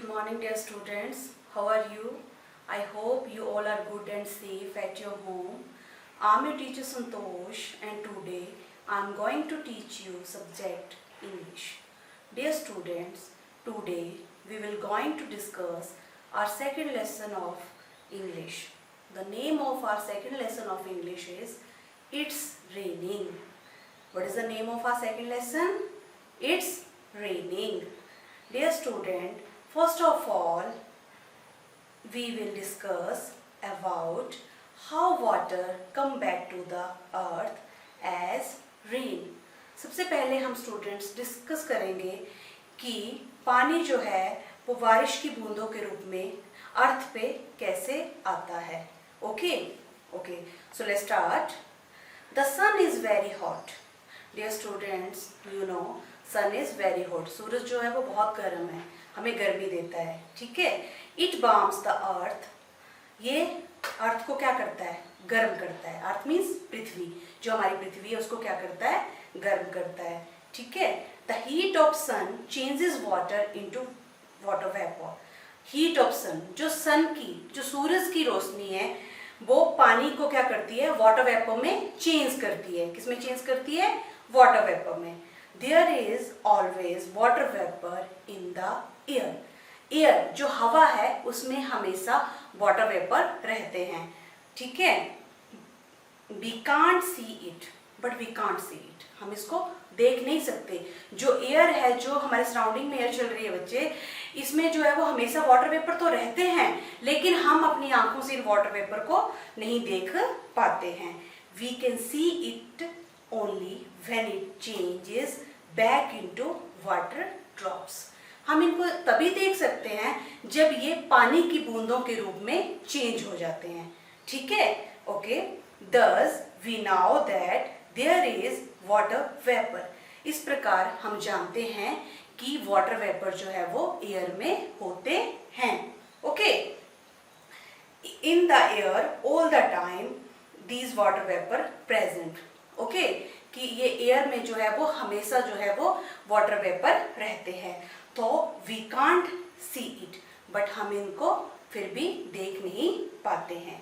morning, dear students. How are you? I hope you all are good and safe at your home. I'm your teacher Santosh, and today I'm going to teach you subject English. Dear students, today we will going to discuss our second lesson of English. The name of our second lesson of English is It's Raining. What is the name of our second lesson? It's Raining. Dear student, first of all, we will discuss about how water come back to the earth as rain. सबसे पहले हम students discuss करेंगे कि पानी जो है वो बारिश की बूंदों के रूप में अर्थ पे कैसे आता है. Okay, so let's start. The sun is very hot. Dear students, you know sun is very hot. सूरज जो है वो बहुत गर्म है, हमें गर्मी देता है. ठीक है. It warms the earth. ये अर्थ को क्या करता है? गर्म करता है. अर्थ मीन्स पृथ्वी. जो हमारी पृथ्वी है उसको क्या करता है? गर्म करता है. ठीक है. The heat of sun changes water into water vapour. Heat of sun, जो सन की, जो सूरज की रोशनी है वो पानी को क्या करती है? वाटर वेपर में चेंज करती है. किसमें चेंज करती है? वाटर वेपर में. There is always water vapour in the air. Air जो हवा है उसमें हमेशा वाटर वेपर रहते हैं. ठीक है. We can't see it, but we can't see it. हम इसको देख नहीं सकते. जो एयर है, जो हमारे सराउंडिंग में एयर चल रही है बच्चे, इसमें जो है वो हमेशा वाटर वेपर तो रहते हैं, लेकिन हम अपनी आंखों से इन वाटर वेपर को नहीं देख पाते हैं. We can see it only when it changes back into water drops. हम इनको तभी देख सकते हैं जब ये पानी की बूंदों के रूप में चेंज हो जाते हैं. ठीक है. Okay. Thus we now that there is water vapour. इस प्रकार हम जानते हैं कि वाटर वेपर जो है वो एयर में होते हैं. Okay. In the air all the time these water vapour present. Okay. कि ये एयर में जो है वो हमेशा जो है वो वाटर वेपर रहते हैं. तो we can't see it, but हम इनको फिर भी देख नहीं पाते हैं.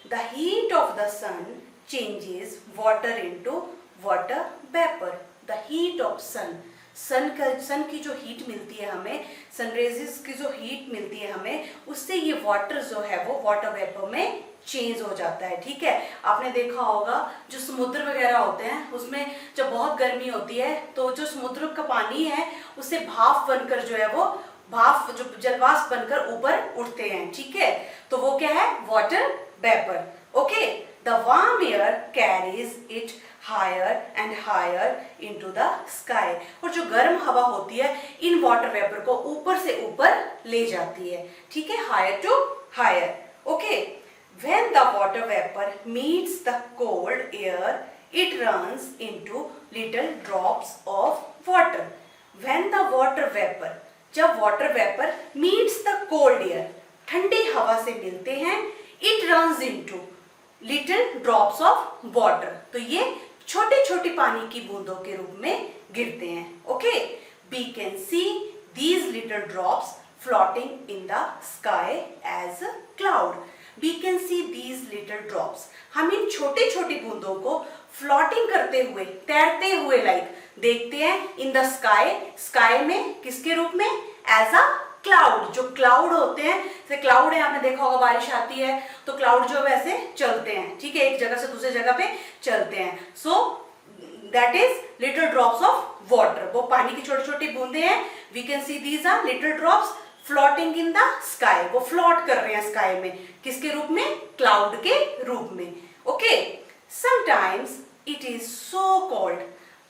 The heat of the sun changes water into water vapour. The heat of sun, sun की जो हीट मिलती है हमें, सनरेजेस की जो हीट मिलती है हमें, उससे ये वाटर जो है वो वाटर वेपर में चेंज हो जाता है. ठीक है. आपने देखा होगा जो समुद्र वगैरह होते हैं उसमें जब बहुत गर्मी होती है तो जो समुद्र का पानी है उससे भाप बनकर जो है वो भाप, जो जलवाष्प बनकर ऊपर उठते हैं. ठीक है. तो वो क्या है? Water vapour. Okay. The warm air carries it higher and higher into the sky. और जो गर्म हवा होती है इन वाटर वेपर को ऊपर से ऊपर ले जाती है. ठीक है. Higher to higher. Okay. When the water vapor meets the cold air, it runs into little drops of water. When the water vapor, जब water vapor meets the cold air, ठंडी हवा से मिलते हैं, it runs into little drops of water. तो ये छोटे छोटे पानी की बूंदों के रूप में गिरते हैं. Okay? We can see these little drops floating in the sky as a cloud. We can see these little drops. हम इन छोटे छोटी बूंदों को फ्लोटिंग करते हुए, तैरते हुए देखते हैं इन द स्काई. स्काई में किसके रूप में? As a cloud. जो क्लाउड होते हैं, जैसे क्लाउड है, आपने देखा होगा बारिश आती है तो क्लाउड जो वैसे चलते हैं. ठीक है. एक जगह से दूसरी जगह पे चलते हैं. So that is little drops of water. वो पानी की छोटी छोटी बूंदे हैं. We can see these are little drops floating in the sky. वो फ्लोट कर रहे हैं स्काई में. किसके रूप में? क्लाउड के रूप में. Okay. Sometimes it is so cold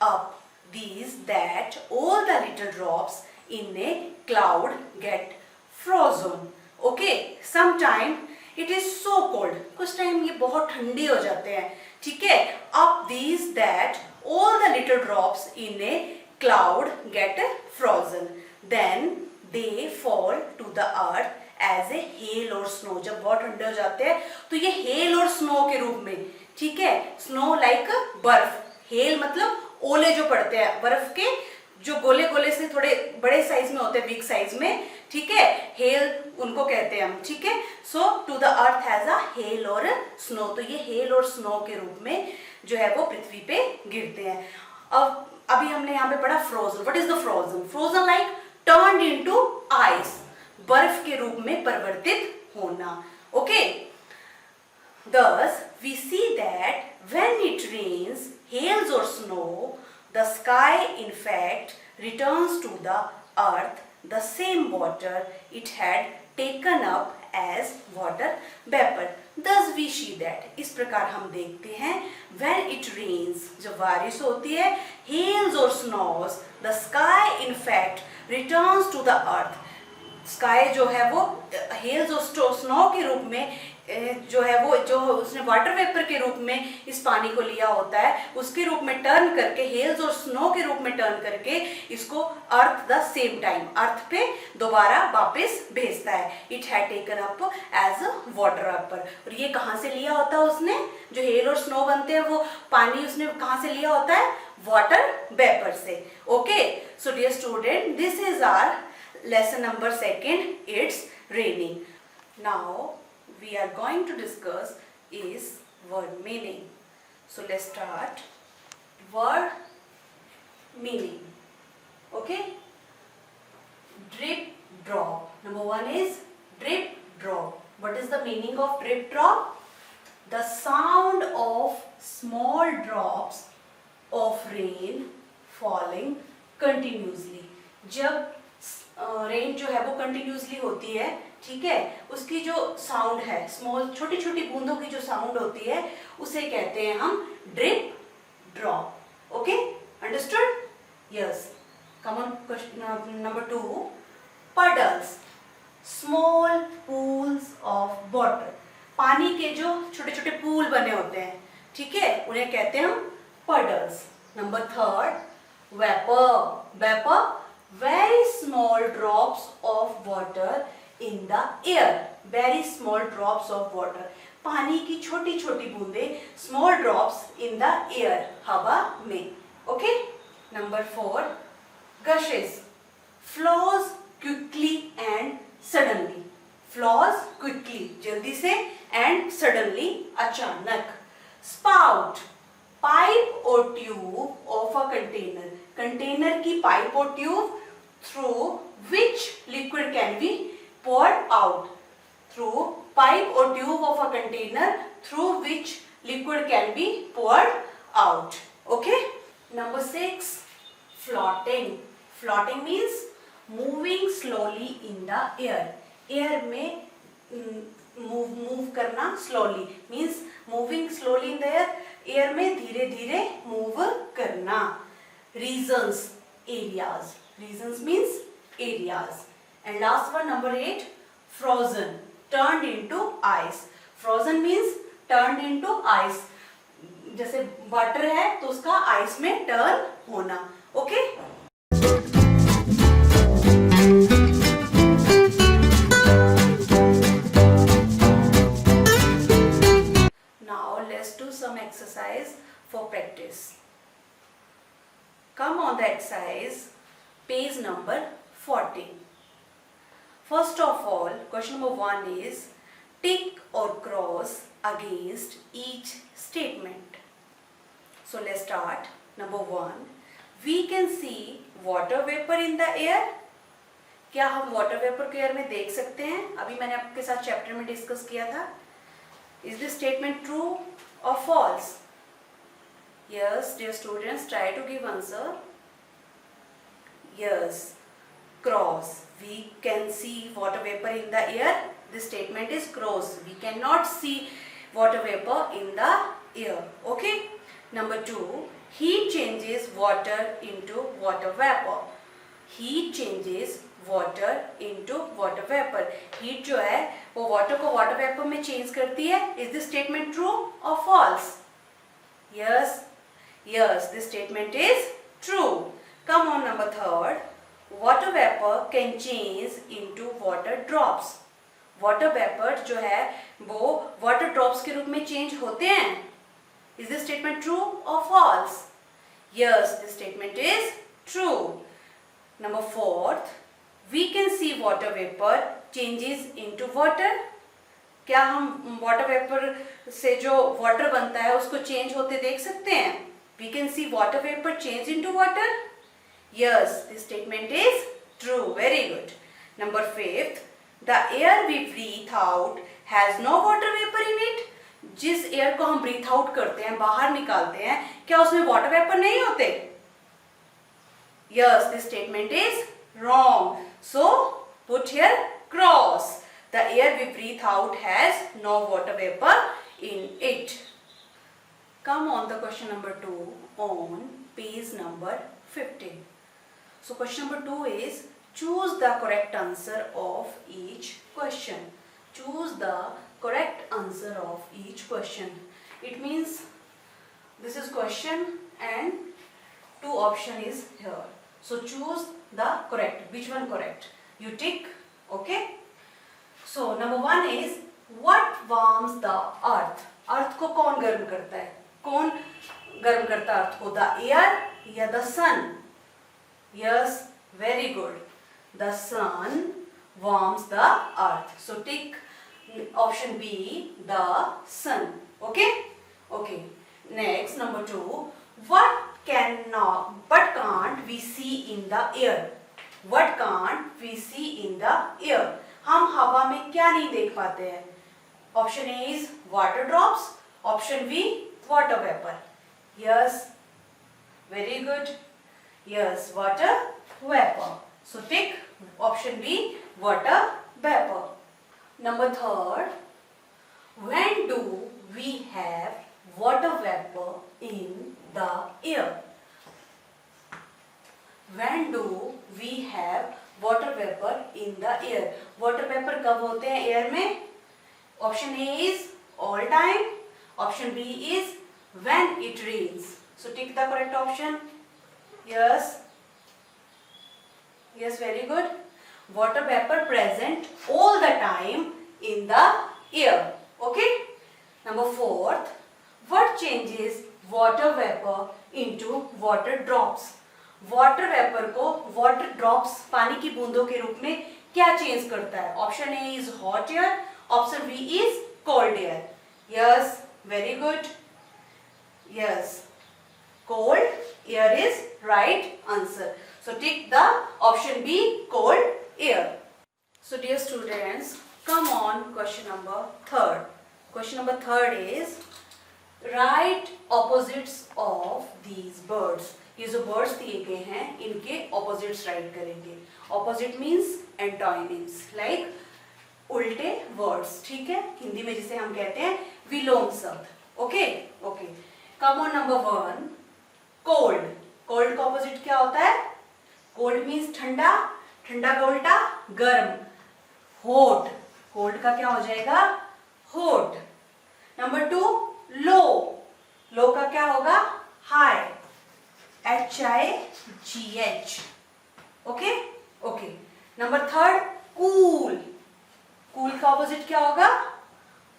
up these that all the little drops in a cloud get frozen. Okay. Sometime it is so cold. कुछ टाइम ये बहुत ठंडे हो जाते हैं. ठीक है. Up these that all the little drops in a cloud get frozen. Then they fall to the earth as a hail or snow. जब बहुत ठंडे हो जाते हैं तो ये हेल और स्नो के रूप में. ठीक है. स्नो लाइक बर्फ. हेल मतलब ओले जो पड़ते हैं बर्फ के, जो गोले गोले से थोड़े बड़े साइज में होते हैं, बिग साइज में, ठीक है, हेल उनको कहते हैं हम, ठीक है। So to the earth has a hail or snow, तो ये हेल और स्नो के रूप में जो है वो पृथ्वी पे गिरते हैं। अब अभी हमने यहाँ पे पढ़ा frozen. What is the frozen? Frozen like turned into ice, बर्फ के रूप में परिवर्तित होना। Okay, thus we see that when it rains, hails or snow, the sky in fact returns to the earth the same water it had taken up as water vapor. Thus we see that, इस प्रकार हम देखते हैं, when it rains, जब बारिश होती है, hails or snows, the sky in fact returns to the earth, sky जो है वो हेल्स और स्नो के रूप में जो है वो, जो उसने वाटर वेपर के रूप में इस पानी को लिया होता है, उसके रूप में टर्न करके, हेल्स और स्नो के रूप में टर्न करके इसको earth the same time, earth पे दोबारा वापस भेजता है। It had taken up as a water vapour. और ये कहाँ से लिया होता है उसने? जो हेल और स्नो बनते हैं वो पानी उसने कहाँ से लिया होता है? वाटर वेपर से। Okay, so dear student, this is our lesson number 2, it's raining. Now we are going to discuss is word meaning. So let's start. Word meaning. Okay, drip drop. Number 1 is drip drop. What is the meaning of drip drop? The sound of small drops of rain falling continuously. जब rain जो है वो continuously होती है, ठीक है, उसकी जो साउंड है, स्मॉल छोटी छोटी बूंदों की जो साउंड होती है, उसे कहते हैं हम drip drop. Okay, understood? Yes, come on question number 2, puddles, small pools of water, पानी के जो छोटे छोटे पूल बने होते हैं, ठीक है, उन्हें कहते हैं हम puddles. Number 3, vapour, vapour, very small drops of water in the air, very small drops of water, पानी की छोटी छोटी बूंदे, small drops in the air, हवा में। Okay, number 4, gushes, flows quickly and suddenly, flows quickly, जल्दी से, and suddenly, अचानक। spout, पाइप और tube of a container, container की पाइप और tube through which liquid can be poured out, through pipe or tube of a container through which liquid can be poured out. Okay, number 6, floating, floating means moving slowly in the air, air में move करना, slowly means moving slowly in the air, air में धीरे धीरे move करना। regions, areas, regions means areas. And last one, number 8, frozen, turned into ice, frozen means turned into ice, जैसे water है तो उसका आइस में टर्न होना। Okay, now let's do some exercise for practice. Come on the exercise, page number 14. First of all, question number 1 is tick or cross against each statement. So let's start. Number 1, we can see water vapor in the air. क्या हम water vapor को air में देख सकते हैं? अभी मैंने आपके साथ चैप्टर में डिस्कस किया था। Is this statement true or false? Yes, dear students, try to give answer. Yes, cross. We can see water vapor in the air. This statement is cross. We cannot see water vapor in the air. Okay. Number 2, heat changes water into water vapor. Heat changes water into water vapor. Heat जो है वो water को water vapor में change करती है. Is this statement true or false? Yes. Yes, this statement is true. Come on, number 3. Water vapor can change into water drops. Water vapor जो है वो water drops के रूप में change होते हैं. Is this statement true or false? Yes, this statement is true. Number fourth, we can see water vapor changes into water. क्या हम वाटर वेपर से जो वाटर बनता है उसको चेंज होते देख सकते हैं? We can see water vapor change into water. Yes, this statement is true. Very good. Number fifth, the air we breathe out has no water vapor in it. जिस एयर को हम ब्रीथ आउट करते हैं, बाहर निकालते हैं, क्या उसमें वाटर वेपर नहीं होते? Yes, this statement is wrong. So put here cross. The air we breathe out has no water vapor in it. Come on the question number 2 on page number 15. So question number 2 is choose the correct answer of each question. Choose the correct answer of each question. It means this is question and two option is here. So choose the correct. Which one correct? You tick. Okay. So number 1 is what warms the earth? अर्थ को कौन गर्म करता है? कौन गर्म करता है अर्थ को? The air या the sun? Yes, very good. The sun warms the earth. So tick option B, the sun. Okay? Okay. Next, number 2. What can't we see in the air? What can't we see in the air? हम हवा में क्या नहीं देख पाते हैं? Option A is water drops. Option B, water vapor. Yes, very good. Yes, water vapor. So tick option B, water vapor. Number 3, when do we have water vapor in the air? When do we have water vapor in the air? Water vapor कब होते हैं air में? Option A is all time. Option B is when it rains. So tick the correct option. Yes. Yes, very good. Water vapor present all the time in the air. Okay. Number 4, what changes water vapor into water drops? Water vapour को water drops पानी की बूंदों के रूप में क्या change करता है? Option A is hot air, option B is cold air. Yes, very good. Yes, cold air is right answer. So tick the option B, cold air. So dear students, come on question number 3. Question number 3 is write opposites of these words. ये जो words दिए गए हैं इनके opposites write करेंगे. Opposite means antonyms, like उल्टे words. ठीक है, हिंदी में जिसे हम कहते हैं विलोम शब्द. Okay okay. Come on number 1, cold. Cold का ऑपोजिट क्या होता है? कोल्ड मीन्स ठंडा, ठंडा का उल्टा गर्म. हॉट, कोल्ड का क्या हो जाएगा? हॉट. नंबर 2, लो. लो का क्या होगा? High. HIGH. Okay okay. Number 3, cool. Cool का ऑपोजिट क्या होगा?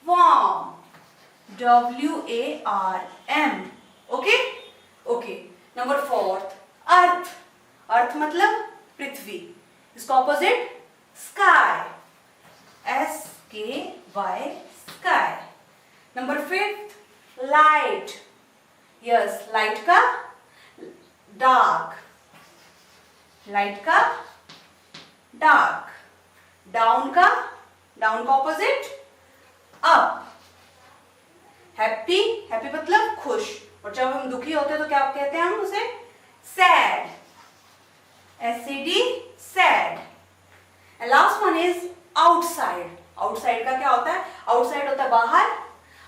Warm. WARM. Okay okay. Number 4, अर्थ. अर्थ मतलब पृथ्वी. इसका opposite sky. SKY, sky. Number 5, light. Yes, light का डार्क. लाइट का डार्क. डाउन का ऑपोजिट अप. हैप्पी. हैप्पी मतलब खुश. और जब हम दुखी होते हैं तो क्या कहते हैं हम उसे? Sad. SAD, sad. And last one is outside. Outside का क्या होता है? आउटसाइड होता है बाहर.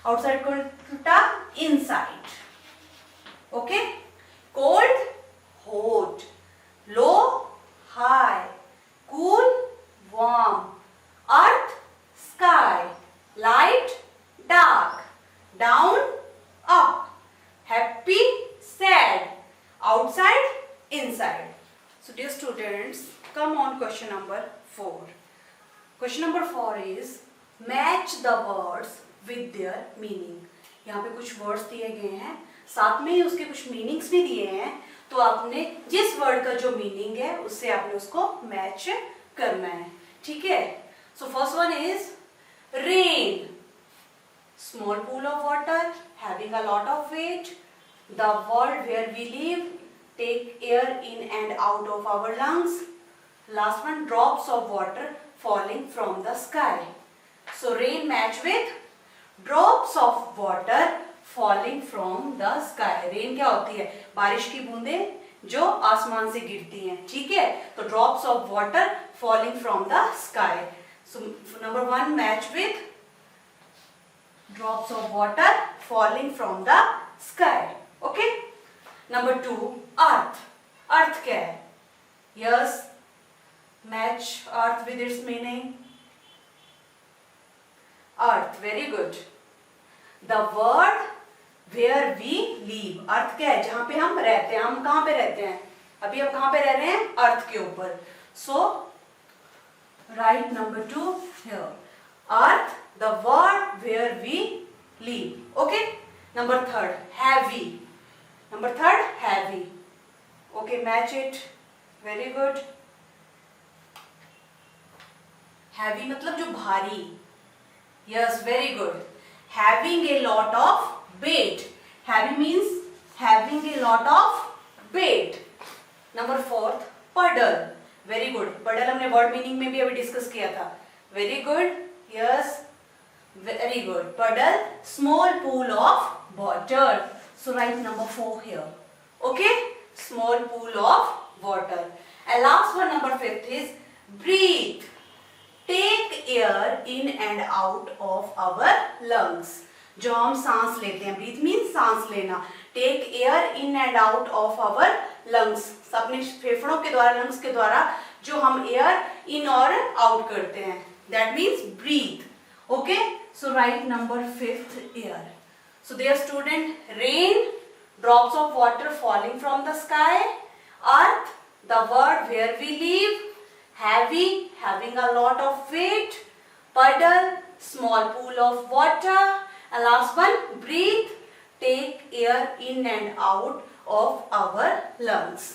आउटसाइड को उल्टा inside. Okay. Cold, hot, low, high, cool, warm, earth, sky, light, dark, down, up, happy, sad, outside, inside. So dear students, come on question number 4. Question number 4 is match the words with their meaning. यहाँ पे कुछ words दिए गए हैं, साथ में ही उसके कुछ मीनिंग्स भी दिए हैं. तो आपने जिस वर्ड का जो मीनिंग है उससे आपने उसको मैच करना है, ठीक है। So first one is rain, small pool of water having a lot of weight, the world where we live, take air in and out of our lungs, last one drops of water falling from the sky. So rain match with drops of water falling from the sky. Rain क्या होती है? बारिश की बूंदें जो आसमान से गिरती हैं, ठीक है। तो drops of water falling from the sky. So number one match with drops of water falling from the sky. Okay. Number two, earth. Earth क्या है? Yes. Match earth with its meaning. Earth, very good. The world where we live. Earth क्या है? जहां पे हम रहते हैं। हम कहां पे रहते हैं? अभी हम कहां पे रह रहे हैं? अर्थ के ऊपर। So write number 2 here. Earth, the world where we live. Okay. Number 3, heavy. Number 3, heavy. Okay, match it. Very good. Heavy मतलब जो भारी, yes very good. Having a lot of weight, heavy means having a lot of weight. Number 4, puddle, very good. पडल हमने word meaning में भी अभी discuss किया था, very good, yes very good. Puddle, small pool of water, so right number 4 here, okay, small pool of water. And last one number 5 is breathe, take air in and out of our lungs, जो हम सांस लेते हैं, breathe means सांस लेना, take air in and out of our lungs, अपने फेफड़ों के द्वारा, लंग्स के द्वारा जो हम एयर इन और आउट करते हैं, that means breathe. Okay, so right number 5 air. So dear student, rain, drops of water falling from the sky, earth, the world where we live, heavy, having a lot of weight, puddle, small pool of water, and last one, breathe, take air in and out of our lungs.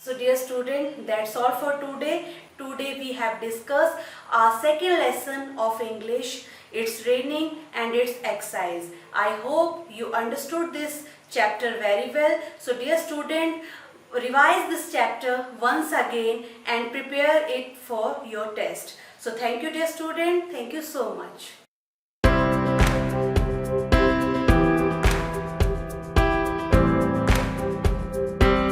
So dear student, that's all for today. Today we have discussed our second lesson of English. It's raining and it's exercise. I hope you understood this chapter very well. So dear student, revise this chapter once again and prepare it for your test. So thank you dear student, thank you so much.